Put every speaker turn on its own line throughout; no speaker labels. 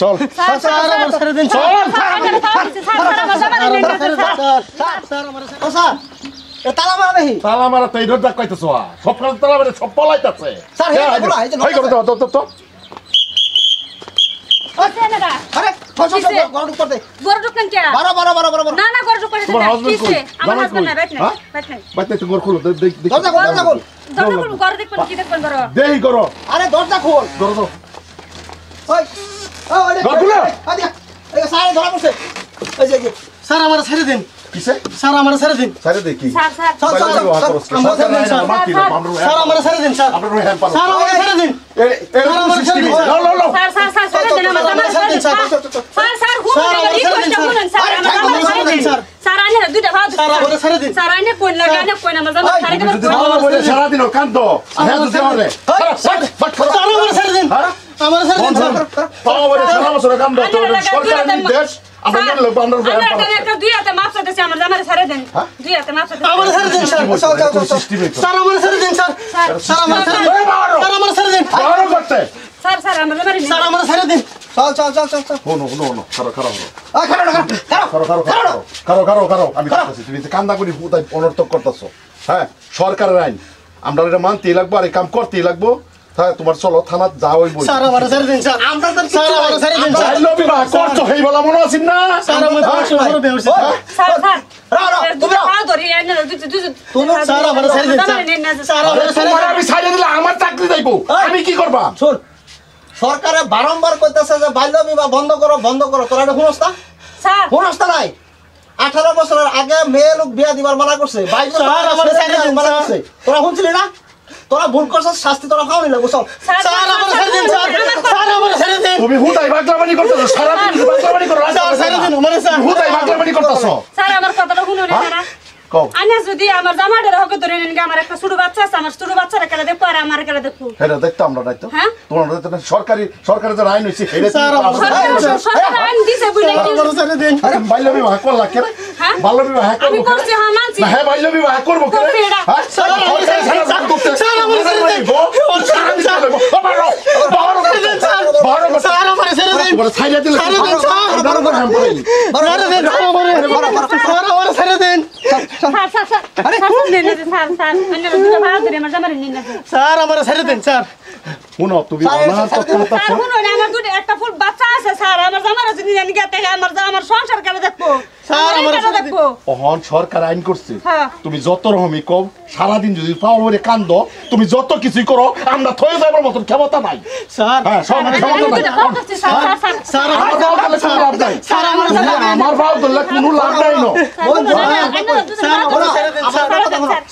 চল
স্যার আমার ছেড়ে দিন
চল
স্যার এ তালা মারা দেখি
তালা মারা তো এই রোড ডাক কইতেছ সব কাজ তালা মারা সব পলাইতাছে
স্যার, এই বলা, এই যে
হাই করো তো
আরে গরম করতে বারো
না না গরু করে
তোমার হাজবেন্ড কই
আমার
জামাই
হাজবেন্ড
কই
না বাইট নাই
হ্যাঁ
বাইট নাই
বাইতে তো ঘর খুলো দেখ
দরজা খোল
দরজা খুলবো ঘর দেখবেন কি দেখবেন ঘর
দেই করো
আরে দরজা খোল
ধরো তো
ওই ওই
ঘর খুলো।
এই স্যার ধরা পড়ছে এই যে
স্যার আমার ছেড়ে দিন
কিসে
স্যার আমার ছেড়ে দিন
সাইরে দেখি
স্যার স্যার
চল চল চল
স্যার আমার ছেড়ে দিন স্যার
আমরা রোহেন পারো
স্যার আমার ছেড়ে দিন
সিস্টেম লো
স্যার স্যার দেন আমার জামাই স্যার শুনুন স্যার স্যার আনে দুইটা ভাত
স্যার আমার ছেড়ে দিন
স্যার আনে কোন লাগা আনে কোন আমার জামাই স্যার
যদি ভালো বলে সারা দিন কান্দ হ্যাঁ তো দেওয়ালে ফাট করো
স্যার আমার ছেড়ে দিন আমার ছেড়ে দিন স্যার
তাও বলে সারা বছর কান্দ তো সরকারের নির্দেশ আমরা কেন লোক আমরা
আমরা একটা দুই হাতে মাপ চাইতেছি আমার জামাই ছেড়ে দেন দুই হাতে মাপ চাইতেছি
আমার ছেড়ে দিন স্যার আমার ছেড়ে দিন স্যার স্যার আমার ছেড়ে দিন স্যার আমার ছেড়ে দিন
বড় করতে
স্যার স্যার আমার জামাই
স্যার আমার ছেড়ে দিন
চল
নো খারাপ
খারাপ
খারাপ আমি করতেছি তুমি কান্দা করি হুদাই অনর্থক করতেছো হ্যাঁ সরকারের আইন আমরা এটা মানতেই লাগবো আর এই কাম করতেই লাগবো হ্যাঁ তোমার চলো থানা যা ওই বই
স্যার আমার ছেড়ে দিন স্যার
আমরা তো
স্যার আমার ছেড়ে দিন স্যার
চাইলো বিবাহ করছো এই বলা মনে আছেন না
স্যার আমার পাঁচশো করে বেউছে
স্যার স্যার
তুমি
ভাত ধরি আইনা
স্যার আমার ছেড়ে দিন স্যার আমার ছেড়ে
তোমার আমি ছাইড়ে দিলে আমার চাকরি যাইবো আমি কি করবা
শুন সরকারে বারংবার কইতাছে যে বাল্য বিবাহ বন্ধ করো তোরা এটা শুনস না
স্যার
শুনস না নাই 18 বছরের আগে মেয়ে লোক বিয়া দিবার মানা করছে 22 বছর
স্যার, আমার ছেড়ে দিন,
মানা
স্যার।
করছে তোরা শুনছিলি না তোরা ভুল করছিস শাস্তি তোরা খাওয়ানি লাগবো চল
স্যার আমার ছেড়ে দিন স্যার স্যার আমার ছেড়ে দিন
তুমি হুদাই বাগলাবানি করতেছো সারা দিন বাগলাবানি করো
স্যার ছেড়ে দিন আমার স্যার
হুদাই বাগলাবানি করতেছো
স্যার আমার কথাটা শুনুন না
কও
আনে যদি আমার জামাইটার হকে ধরে নেন আমার একটা ছোট বাচ্চা আছে আমার ছোট বাচ্চারা কেন দেখবো আর আমার কেন দেখবো
এটা দেখতে আমরা নাই তো
হ্যাঁ?
তোমার সরকারের যে আইন হইছে এটা
স্যার, আমার
সরকার আইন দিছে বুঝলে কি
আমার ছেড়ে দিন
বাল্য বিবাহ করলা কে
হ্যাঁ?
বাল্য বিবাহ
আমি
করবো
করছি হ্যাঁ মানছি
না হ্যাঁ বাল্য বিবাহ করবো কে
করবি এটা।
হ্যাঁ
স্যার, আমার ছেড়ে দিন, স্যার। স্যার, আমার ছেড়ে দিন। স্যার আমার ছেড়ে দিন
ছাইড়া দিলে
ছেড়ে দিন, স্যার।
বড় করে হাম পড়াইলি
ছেড়ে দিন স্যার আমার ছেড়ে দিন
স্যার নেন না স্যার অন্য দুটো ভাত ধরে আমার জামাই নেন না
স্যার আমার ছেড়ে দিন স্যার
শুনো তুমি অনার তো
স্যার
কথা
শুনুন আমার দুটো একটা ফুল বাচ্চা আছে স্যার আমার জামাই আছে নিয়ে গেতে আমার সংসার কেন দেখবো
স্যার, আমার
কেন
ছেড়ে দিন।
দেখবো
অহন সরকার আইন করছে
হ্যাঁ।
তুমি যত রকমই কম সারাদিন যদি পাও বলে কান্দ তুমি যত কিছুই করো আমরা থয়ে যাবার মতন ক্ষমতা নাই
স্যার
হ্যাঁ সরকারের ক্ষমতা নাই
স্যার
আমার ভাও ধরলে কোনো লাভ নাই
স্যার আমার
আমার ভাও ধরলে কোনো লাভ নাই নো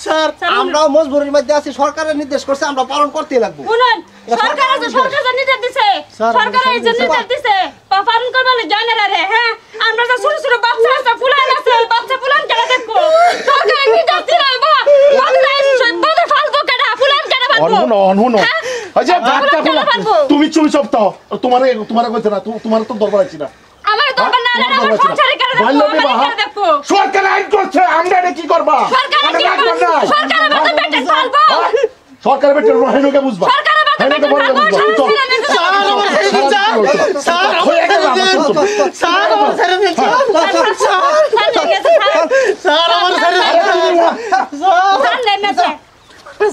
স্যার
আমরাও মজবুরির মধ্যে আছি সরকারের নির্দেশ করছে আমরা পালন করতেই লাগবো
শুনুন সরকার যে নির্দেশ দিছে সরকার এই যে নির্দেশ দিছে পালন করবার জানে রে হ্যাঁ আমরা তো ছোট ছোট বাচ্চা আছে ফুলান আছে বাচ্চা ফুলান কেন দেখবো সরকার নির্দেশ দিলাই বড় ফালতু কেন ফুলান কেন পারবো
অনহুন আচ্ছা বাচ্চা ফুলা তুমি চুমি সপ্তাহ তোমার কইতে না তোমার তো দরবার আছি না
আমার দরকার না আমার সংসারে কেন
বাল্য
দেখবো
বিবাহ
কেন দেখবো
সরকার আইন করছে আমরা এটা কি করবা
সরকার কি সরকার আমাদের পেটে চালবো
সরকার বেটে রহিনুকে বুঝবা
সরকার আমাদের
হেনুকে
পেটে
বলবে বুঝবা
স্যার আমার ছেড়ে দিন স্যার
হয়ে গেল আমার তো।
স্যার আমার ছেড়ে দিন স্যার আমার ছেড়ে দিন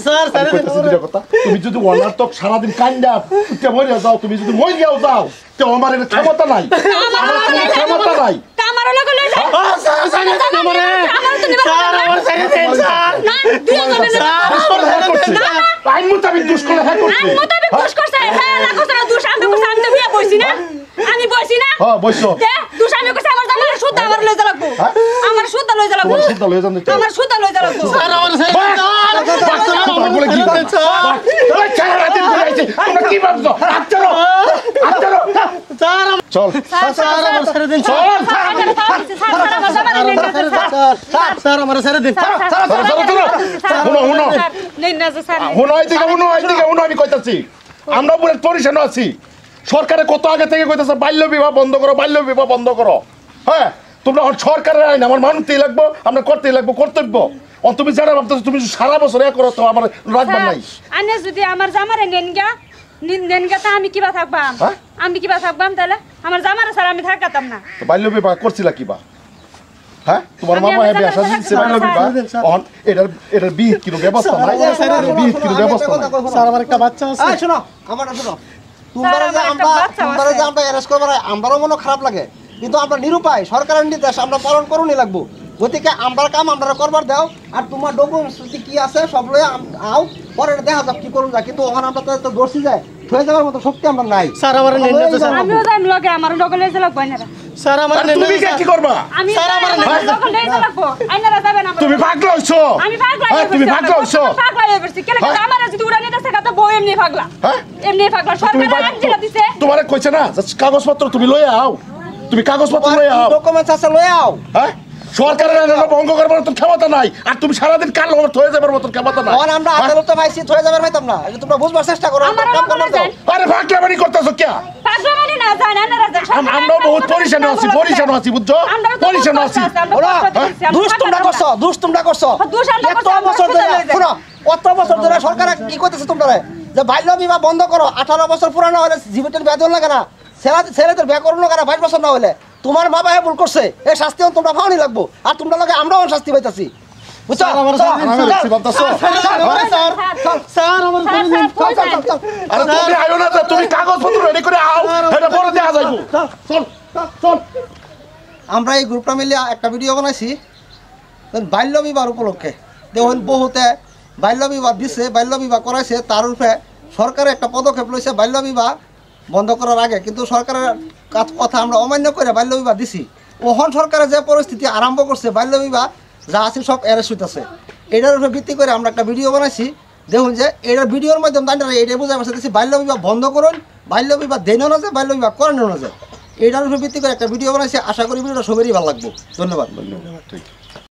স্যার ছেড়ে দিন
কইতেছি দুইটা কথা। তুমি যদি অনার্থক সারাদিন কান্দা উঠে মরে যাও তুমি যদি মরিয়াও যাও তো আমার এটা ক্ষমতা নাই আমার কোনো ক্ষমতা নাই
আমারও লাগে লই যাও
স্যার ছেড়ে দিন আমারে স্যার আমার ছেড়ে দিন স্যার
না দুই জনে
আইন মোতাবেক দুষ করলে হ্যাঁ করছে
আমি মোতাবেক দোষ করছে হ্যাঁ না করছে না দোষ আমি করছে আমি তো বিয়া বইছি না আমি বইছি না
হ্যাঁ বসো
দে দোষ আমি করছে আমার জামাই সুদ আমার লই যা লাগবো আমার সুদ লই যা লাগবো
তোমার সিদ্ধ লয়ে যান দিতে
আমার সুদ লই যা লাগবো
স্যার আমার ছেড়ে দিন
তোমার বলে কি ওই চারা রাতে ঘুরাইছে তোমরা কি ভাবছো আচ্ছারো
স্যার
চল
স্যার আমার ছেড়ে দিন
চল
স্যার আমার ছেড়ে দিন
আমি কইতাছি আমরা পুরো পরিশান আছি সরকারে কত আগে থেকে কইতাছে বাল্য বিবাহ বন্ধ করো হ্যাঁ তোমরা সরকারের আইন আমার মানতেই লাগবো আমরা করতেই লাগবো কর্তব্য তুমি যারা ভাবতেছো তুমি সারা বছর করো তো আমার রাখবার নাই
আনে যদি আমার জামারে নেন গা নিন্দেন কথা আমি কিবা থাকবাম
হ্যাঁ?
আমি কিবা থাকবাম তাহলে আমার জামার স্যার আমি থাকতাম না
তো বাল্য বিবাহ করছিলা কিবা হ্যাঁ তোমার
আমি
মামা
আমার
হেবে আসা
জামার
দিচ্ছে বাল্য
সাথে
বিবাহ
স্যার।
অহন এটার বিহিত কিনো ব্যবস্থা নাই এটার বিহিত কিনো ব্যবস্থা নাই
স্যার আমার একটা বাচ্চা আছে
এই শোনো আমারটা শোনো তোমরা যে
আমার একটা
আমরা
বাচ্চা
তোমরা যে
আছে।
আমরা অ্যারেস্ট করবার আমারও মনে খারাপ লাগে কিন্তু আমরা নিরুপায় সরকারের নির্দেশ আমরা পালন করুনি লাগবো গতিকে আমরা কাম আমরা করবার দাও আর তোমার ডকুমেন্টস কি আছে সব লয়ে আও পরে দেখা যাক কি করুন যা কিন্তু ওখানে আমরা তো দর্শি যায় হয়ে যাওয়ার মতো শক্তি আমরা নাই
স্যার আমার নেন না তো স্যার
আমিও যাই লগে আমার লগলে যে লাগবো আইনারা
স্যার আমার
আর
নেন
তুমি
না
কি করবা
আমি
স্যার, আমার
আমার লগলে যে লাগবো আইনারা যাবেন আমার
তুমি পাগলা হইছো
আমি পাগলা
হ্যাঁ, তুমি পাগলা হইছো
পাগলা হয়ে পড়ছি কেন
হ্যাঁ?
আমার যদি উড়ানি দেশে কথা বউ এমনি পাগলা
হ্যাঁ?
এমনি পাগলা
তুমি
সরকার আইন যেটা দিছে
তোমারে কইছে না যে কাগজপত্র তুমি লয়ে আও তুমি কাগজপত্র লয়ে আও
ডকুমেন্টস আছে লয়ে আও
হ্যাঁ সরকারের আইন ভঙ্গ করবার মতো ক্ষমতা নাই আর তুমি সারাদিন কাল হয়ে যাবার মতো ক্ষমতা নাই
তখন আমরা
হ্যাঁ?
আদালতে পাইছি হয়ে যাবার পাইতাম না এটা তোমরা বুঝবার চেষ্টা করো
আমার
কাম করবার দাও
আরে ভাগলাবাড়ি করতেছো কে
পাগলা মানে না জানেন আইনারা যান
আমরাও বহুত পরিশান আছি বুঝছো পরিশান আছি
ওরা দুষ তোমরা করছো দুষ তোমরা করছো
দোষ আমরা
এত
করছি, আমরা
বছর ধরে
সোজা হয়ে যাই।
শোনো কত বছর ধরে সরকার কি করতেছে তোমরা যে বাল্য বিবাহ বন্ধ করো 18 বছর পুরানো হলে জীবিতের বেতন লাগে না ছেলেদের বিয়ে করুন না 22 বছর না হলে তোমার মা বাবা ভুল করছে এই শাস্তি তোমরা পাওনি লাগবো আর তোমরা লাগে আমরাও শাস্তি পাইতাছি বুঝছো
স্যার, আমার
চল,
শাস্তি
আমি
চল,
দেখছি ভাবতাছো
স্যার স্যার আমার
স্যার,
ছেড়ে দিন
স্যার,
চল, চল, চল, চল।
আরে তুমি আইও না যে, তুমি কাগজপত্র রেডি করে আও এটা পরে দেখা যাইবো চল চল
আমরা এই গ্রুপটা মিলে একটা ভিডিও বানাইছি বাল্য বিবাহ উপলক্ষে দেখুন বহুতে বাল্য বিবাহ দিচ্ছে বাল্য বিবাহ করাইছে তার উপরে সরকারের একটা পদক্ষেপ লইছে বাল্য বিবাহ বন্ধ করার আগে কিন্তু সরকারের কথা আমরা অমান্য করে বাল্য বিবাহ দিছি ওহন সরকারের যে পরিস্থিতি আরম্ভ করছে বাল্য বিবাহ যা আছে সব অ্যারেস্ট হইতেছে এটার উপরে ভিত্তি করে আমরা একটা ভিডিও বানাইছি দেখুন যে এটার ভিডিওর মাধ্যমে দাঁড়িয়ে এটা বোঝা পারছে বাল্য বিবাহ বন্ধ করুন বাল্য বিবাহ দেন না যায় বাল্য বিবাহ করানো না যায় এটার উপরে ভিত্তি করে একটা ভিডিও বানাইছি আশা করি ভিডিওটা সবারই ভালো লাগবে ধন্যবাদ
ঠিক